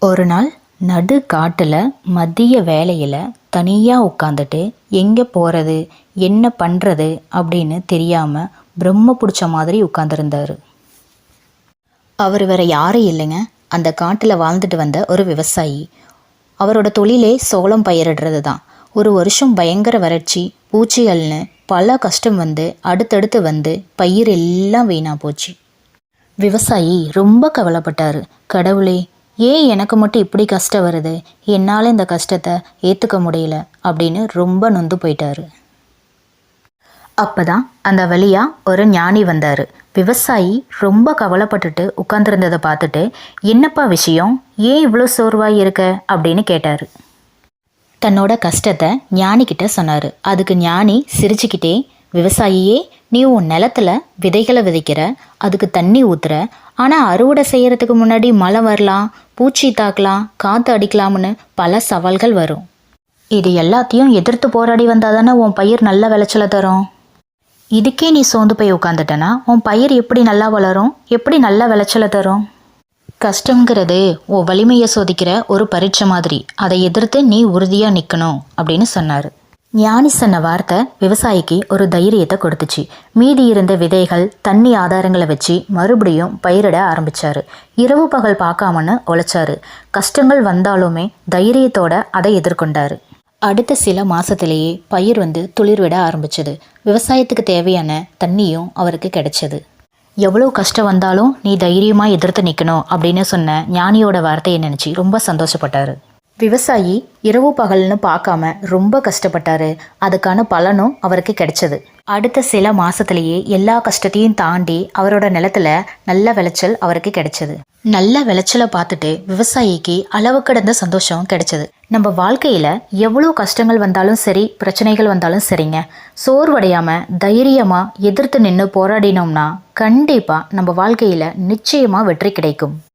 ஒரு நாள் நடு காட்டில் மதிய வேளையில் தனியாக உட்காந்துட்டு எங்கே போகிறது என்ன பண்ணுறது அப்படின்னு தெரியாமல் பிரம்ம பிடிச்ச மாதிரி உட்காந்துருந்தார். அவர் வேற யாரும் இல்லைங்க, அந்த காட்டில் வாழ்ந்துட்டு வந்த ஒரு விவசாயி. அவரோட தொழிலே சோளம் பயிரிடுறது தான். ஒரு வருஷம் பயங்கர வறட்சி, பூச்சிகள்னு பல கஷ்டம் வந்து அடுத்தடுத்து வந்து பயிர் எல்லாம் வீணாக போச்சு. விவசாயி ரொம்ப கவலைப்பட்டார். கடவுளே, ஏன் எனக்கு மட்டும் இப்படி கஷ்டம் வருது, என்னால் இந்த கஷ்டத்தை ஏற்றுக்க முடியல அப்படின்னு ரொம்ப நொந்து போயிட்டாரு. அப்போ தான் அந்த வழியாக ஒரு ஞானி வந்தார். விவசாயி ரொம்ப கவலைப்பட்டுட்டு உட்காந்துருந்ததை பார்த்துட்டு, என்னப்பா விஷயம், ஏன் இவ்வளோ சோர்வாக இருக்க அப்படின்னு கேட்டார். தன்னோட கஷ்டத்தை ஞானிக்கிட்ட சொன்னார். அதுக்கு ஞானி சிரிச்சுக்கிட்டே, விவசாயியே, நீ உன் நிலத்துல விதைகளை விதைக்கிற, அதுக்கு தண்ணி ஊற்றுற, ஆனால் அறுவடை செய்கிறதுக்கு முன்னாடி மழை வரலாம், பூச்சி தாக்கலாம், காற்று அடிக்கலாம்னு பல சவால்கள் வரும். இது எல்லாத்தையும் எதிர்த்து போராடி வந்தால் தானே உன் பயிர் நல்ல விளைச்சலை தரும். இதுக்கே நீ சோர்ந்து போய் உட்காந்துட்டனா உன் பயிர் எப்படி நல்லா வளரும், எப்படி நல்ல விளைச்சலை தரும்? கஷ்டங்கிறது உன் வலிமையை சோதிக்கிற ஒரு பரீட்சை மாதிரி, அதை எதிர்த்து நீ உறுதியாக நிற்கணும் அப்படின்னு சொன்னார். ஞானி சொன்ன வார்த்தை விவசாயிக்கு ஒரு தைரியத்தை கொடுத்துச்சு. மீதி இருந்த விதைகள் தண்ணி ஆதாரங்களை வச்சு மறுபடியும் பயிரிட ஆரம்பித்தார். இரவு பகல் பார்க்காமன்னு உழைச்சாரு. கஷ்டங்கள் வந்தாலுமே தைரியத்தோட அதை எதிர்கொண்டார். அடுத்த சில மாதத்திலேயே பயிர் வந்து துளிர் விட ஆரம்பிச்சது. விவசாயத்துக்கு தேவையான தண்ணியும் அவருக்கு கிடைச்சது. எவ்வளோ கஷ்டம் வந்தாலும் நீ தைரியமாக எதிர்த்து நிற்கணும் அப்படின்னு சொன்ன ஞானியோட வார்த்தையை நினச்சி ரொம்ப சந்தோஷப்பட்டார். விவசாயி இரவு பகல்னு பார்க்காம ரொம்ப கஷ்டப்பட்டாரு. அதுக்கான பலனும் அவருக்கு கிடைச்சது. அடுத்த சில மாசத்திலேயே எல்லா கஷ்டத்தையும் தாண்டி அவரோட நிலத்துல நல்ல விளைச்சல் அவருக்கு கிடைச்சது. நல்ல விளைச்சலை பார்த்துட்டு விவசாயிக்கு அளவு கடந்த சந்தோஷம் கிடைச்சது. நம்ம வாழ்க்கையில எவ்வளோ கஷ்டங்கள் வந்தாலும் சரி, பிரச்சனைகள் வந்தாலும் சரிங்க, சோர்வடையாம தைரியமா எதிர்த்து நின்று போராடினோம்னா கண்டிப்பா நம்ம வாழ்க்கையில நிச்சயமா வெற்றி கிடைக்கும்.